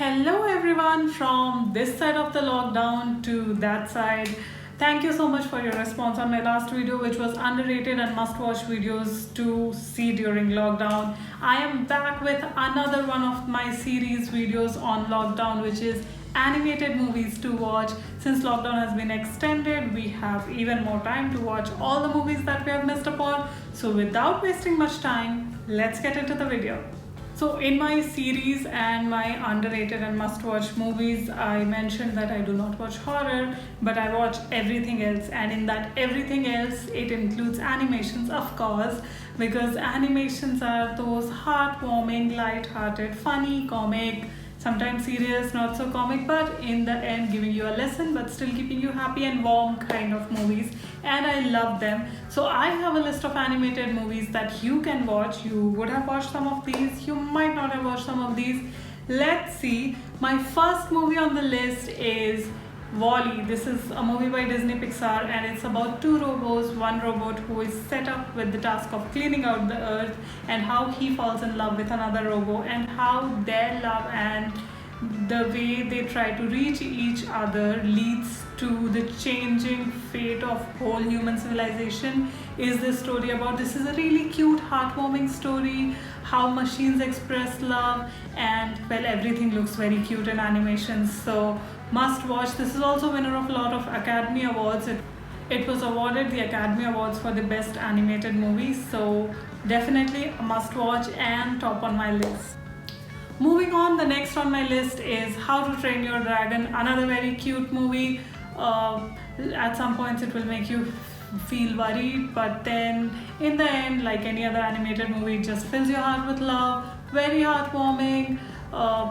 Hello everyone from this side of the lockdown to that side. Thank you so much for your response on my last video, which was underrated and must watch videos to see during lockdown. I am back with another one of my series videos on lockdown, which is animated movies to watch. Since lockdown has been extended, we have even more time to watch all the movies that we have missed upon. So without wasting much time, let's get into the video. So in my series and my underrated and must-watch movies, I mentioned that I do not watch horror, but I watch everything else. And in that everything else, it includes animations, of course, because animations are those heartwarming, light-hearted, funny, comic, sometimes serious, not so comic, but in the end giving you a lesson but still keeping you happy and warm kind of movies, and I love them. So I have a list of animated movies that you can watch. You would have watched some of these, you might not have watched some of these. Let's see. My first movie on the list is WALL-E. This is a movie by Disney Pixar, and it's about two robots. One robot who is set up with the task of cleaning out the earth, and how he falls in love with another robot, and how their love and the way they try to reach each other leads to the changing fate of whole human civilization. Is this story about? This is a really cute, heartwarming story, how machines express love, and well, everything looks very cute in animation, so must watch. This is also winner of a lot of Academy Awards. It was awarded the Academy Awards for the best animated movie, so definitely a must watch and top on my list. Moving on, the next on my list is How to Train Your Dragon, another very cute movie. At some points it will make you feel worried, but then in the end, like any other animated movie, it just fills your heart with love. Very heartwarming,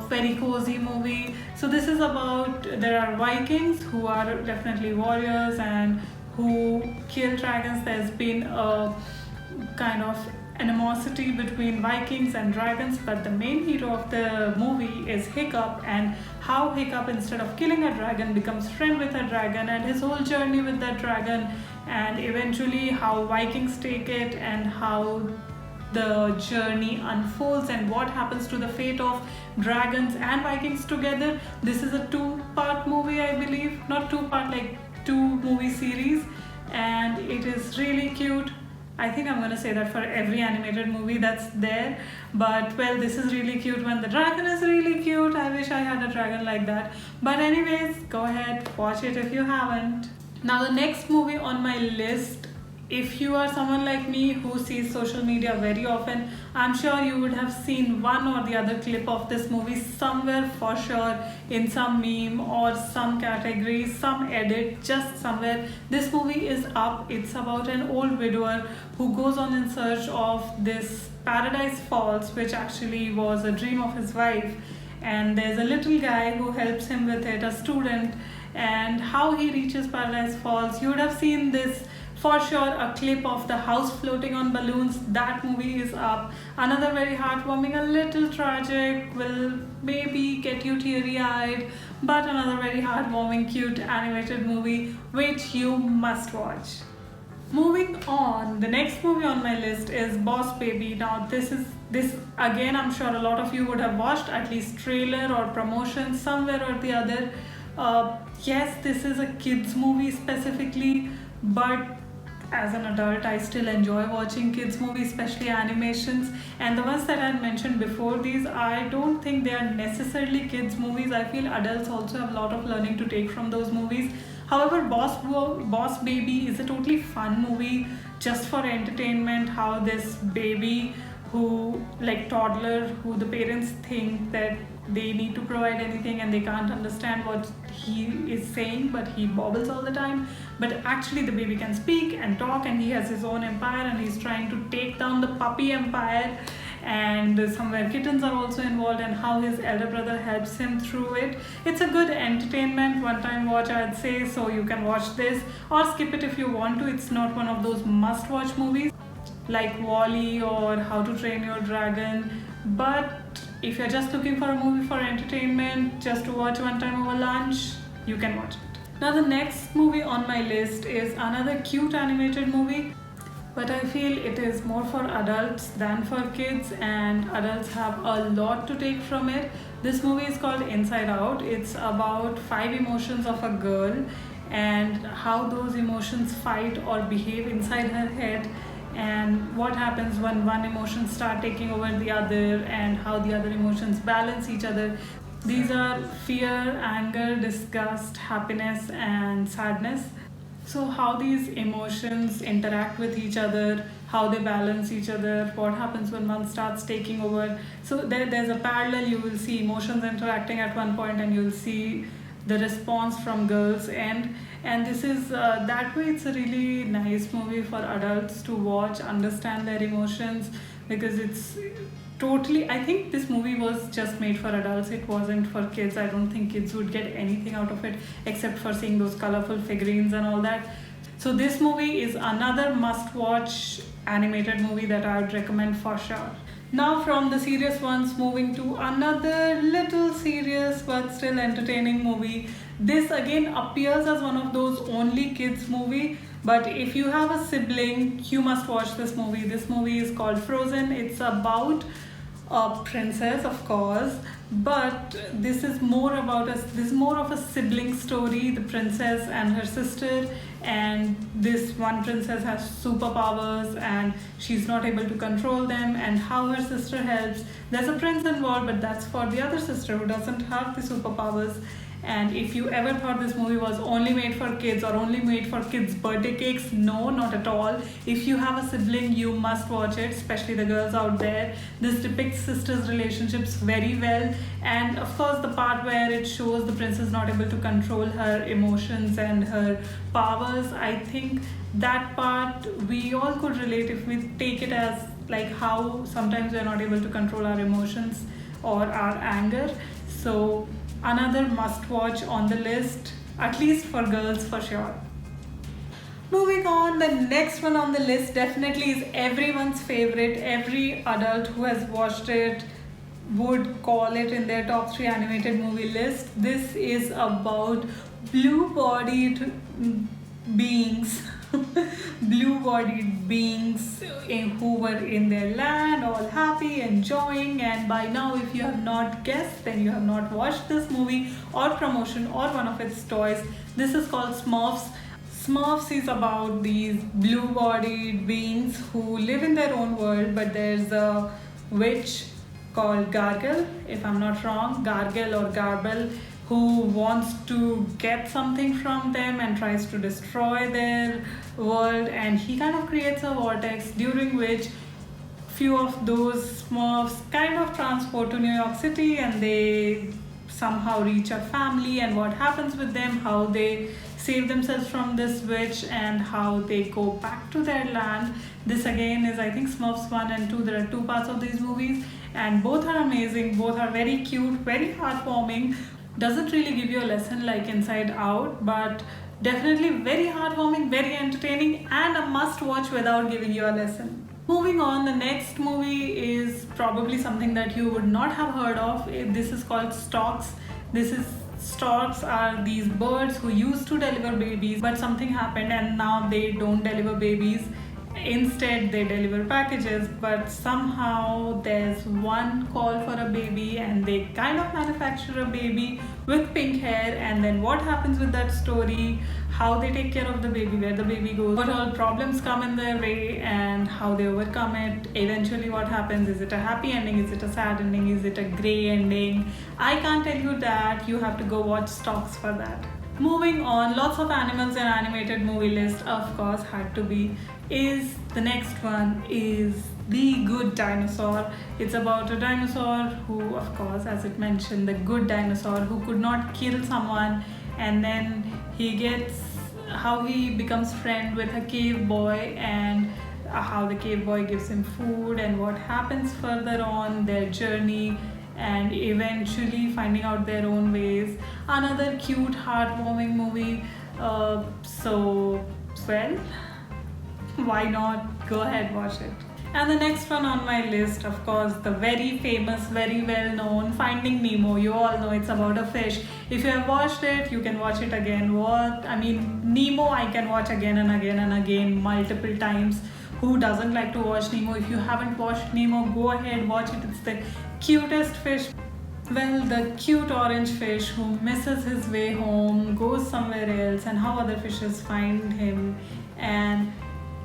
very cozy movie. So this is about, there are Vikings who are definitely warriors and who kill dragons. There's been a kind of animosity between Vikings and dragons, but the main hero of the movie is Hiccup, and how Hiccup, instead of killing a dragon, becomes friend with a dragon, and his whole journey with that dragon, and eventually how Vikings take it, and how the journey unfolds, and what happens to the fate of dragons and Vikings together. This is a two-part movie, I believe, not two-part, like two-movie series, and it is really cute. I think I'm gonna say that for every animated movie that's there, but well, this is really cute. When the dragon is really cute, I wish I had a dragon like that. But anyways, go ahead, watch it if you haven't. Now the next movie on my list, if you are someone like me who sees social media very often, I'm sure you would have seen one or the other clip of this movie somewhere, for sure, in some meme or some category, some edit, just somewhere. This movie is up. It's about an old widower who goes on in search of this Paradise Falls, which actually was a dream of his wife, and there's a little guy who helps him with it, a student, and how he reaches Paradise Falls. You would have seen this, for sure, a clip of the house floating on balloons. That movie is up. Another very heartwarming, a little tragic, will maybe get you teary-eyed, but another very heartwarming, cute animated movie which you must watch. Moving on, the next movie on my list is Boss Baby. Now this again, I'm sure a lot of you would have watched at least trailer or promotion somewhere or the other. Yes, this is a kids movie specifically, but as an adult, I still enjoy watching kids movies, especially animations. And the ones that I mentioned before these, I don't think they are necessarily kids movies. I feel adults also have a lot of learning to take from those movies. However, Boss Baby is a totally fun movie just for entertainment. How this baby, who, like toddler, who the parents think that they need to provide anything and they can't understand what he is saying, but he bobbles all the time. But actually the baby can speak and talk, and he has his own empire, and he's trying to take down the puppy empire, and somewhere kittens are also involved, and how his elder brother helps him through it. It's a good entertainment, one time watch, I'd say, so you can watch this or skip it if you want to. It's not one of those must watch movies like WALL-E or How to Train Your Dragon, but if you're just looking for a movie for entertainment, just to watch one time over lunch, you can watch it. Now the next movie on my list is another cute animated movie. but I feel it is more for adults than for kids, and adults have a lot to take from it. This movie is called Inside Out. It's about five emotions of a girl and how those emotions fight or behave inside her head, and what happens when one emotion start taking over the other, and how the other emotions balance each other. These are fear, anger, disgust, happiness, and sadness. So, how these emotions interact with each other, how they balance each other, what happens when one starts taking over. So, there's a parallel. You will see emotions interacting at one point, and you'll see the response from girls' end. And this is that way, it's a really nice movie for adults to watch, understand their emotions, because it's totally, I think this movie was just made for adults. It wasn't for kids. I don't think kids would get anything out of it except for seeing those colorful figurines and all that. So this movie is another must watch animated movie that I would recommend for sure. Now, from the serious ones, moving to another little serious but still entertaining movie. This again appears as one of those only kids movie, but if you have a sibling, you must watch this movie. This movie is called Frozen. It's about a princess, of course, but this is more of a sibling story. The princess and her sister, and this one princess has superpowers and she's not able to control them, and how her sister helps. There's a prince involved, but that's for the other sister who doesn't have the superpowers. And if you ever thought this movie was only made for kids or only made for kids' birthday cakes, no, not at all. If you have a sibling, you must watch it, especially the girls out there. This depicts sisters' relationships very well. And of course, the part where it shows the princess not able to control her emotions and her powers, I think that part we all could relate if we take it as like how sometimes we're not able to control our emotions or our anger. So another must watch on the list, at least for girls for sure. Moving on, the next one on the list definitely is everyone's favorite. Every adult who has watched it would call it in their top 3 animated movie list. This is about blue-bodied beings, blue-bodied beings who were in their land, all happy, enjoying. And by now, if you have not guessed, then you have not watched this movie or promotion or one of its toys. This is called Smurfs. Smurfs is about these blue-bodied beings who live in their own world, but there's a witch called Gargle, if I'm not wrong, Gargle or Garble, who wants to get something from them and tries to destroy their world, and he kind of creates a vortex during which few of those Smurfs kind of transport to New York City, and they somehow reach a family, and what happens with them, how they save themselves from this witch, and how they go back to their land. This again is, I think, Smurfs 1 and 2. There are 2 parts of these movies, and both are amazing, both are very cute, very heartwarming. Doesn't really give you a lesson like Inside Out, but definitely very heartwarming, very entertaining, and a must watch without giving you a lesson. Moving on, the next movie is probably something that you would not have heard of. This is called Storks. Storks are these birds who used to deliver babies, but something happened and now they don't deliver babies. Instead, they deliver packages, but somehow there's one call for a baby, and they kind of manufacture a baby with pink hair. And then what happens with that story, how they take care of the baby, where the baby goes, what all problems come in their way, and how they overcome it. Eventually, what happens? Is it a happy ending? Is it a sad ending? Is it a grey ending? I can't tell you that. You have to go watch Storks for that. Moving on, lots of animals in animated movie list, of course, had to be. Is the next one is The Good Dinosaur. It's about a dinosaur who, of course, as it mentioned, the good dinosaur who could not kill someone, and then how he becomes friend with a cave boy, and how the cave boy gives him food, and what happens further on their journey, and eventually finding out their own ways. Another cute, heartwarming movie. Well, why not go ahead, watch it. And the next one on my list, of course, the very famous, very well known Finding Nemo. You all know it's about a fish. If you have watched it, you can watch it again. Nemo I can watch again and again and again multiple times. who doesn't like to watch Nemo? If you haven't watched Nemo, go ahead, watch it. It's the cutest fish. Well, the cute orange fish who misses his way home, goes somewhere else, and how other fishes find him. And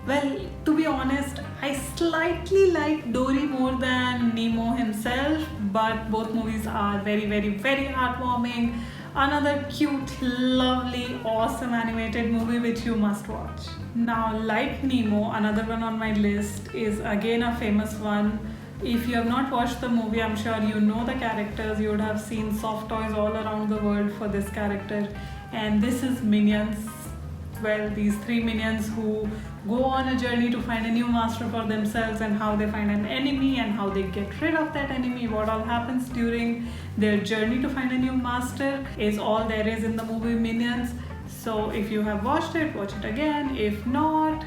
well, to be honest, I slightly like Dory more than Nemo himself, but both movies are very, very, very heartwarming. Another cute, lovely, awesome animated movie which you must watch. Now, like Nemo, another one on my list is again a famous one. If you have not watched the movie, I'm sure you know the characters. You would have seen soft toys all around the world for this character. And this is Minions. Well, these three minions who go on a journey to find a new master for themselves, and how they find an enemy and how they get rid of that enemy. What all happens during their journey to find a new master is all there is in the movie Minions. So if you have watched it, watch it again. If not,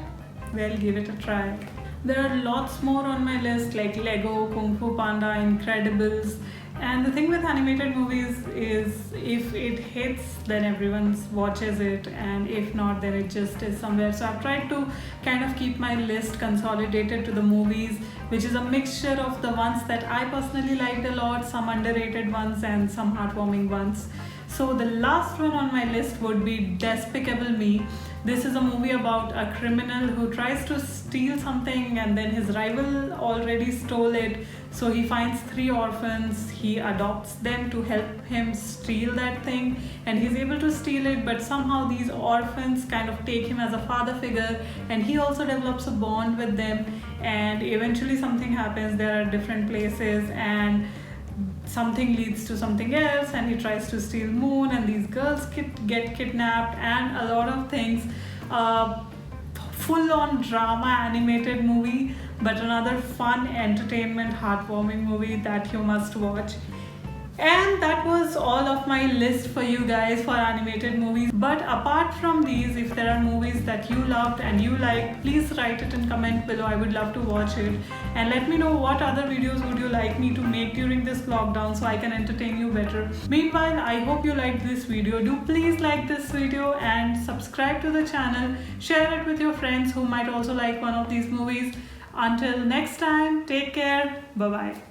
well, give it a try. There are lots more on my list like Lego, Kung Fu Panda, Incredibles. And the thing with animated movies is if it hits, then everyone watches it, and if not, then it just is somewhere. So I've tried to kind of keep my list consolidated to the movies, which is a mixture of the ones that I personally liked a lot, some underrated ones and some heartwarming ones. So the last one on my list would be Despicable Me. This is a movie about a criminal who tries to steal something, and then his rival already stole it. So he finds three orphans, he adopts them to help him steal that thing, and he's able to steal it, but somehow these orphans kind of take him as a father figure, and he also develops a bond with them, and eventually something happens. There are different places, and something leads to something else, and he tries to steal Moon, and these girls get kidnapped, and a lot of things. Full on drama animated movie, but another fun entertainment heartwarming movie that you must watch. And that was all of my list for you guys for animated movies. But apart from these, if there are movies that you loved and you like, please write it in comment below. I would love to watch it. And let me know what other videos would you like me to make during this lockdown so I can entertain you better. Meanwhile, I hope you liked this video. Do please like this video and subscribe to the channel. Share it with your friends who might also like one of these movies. Until next time, take care. Bye-bye.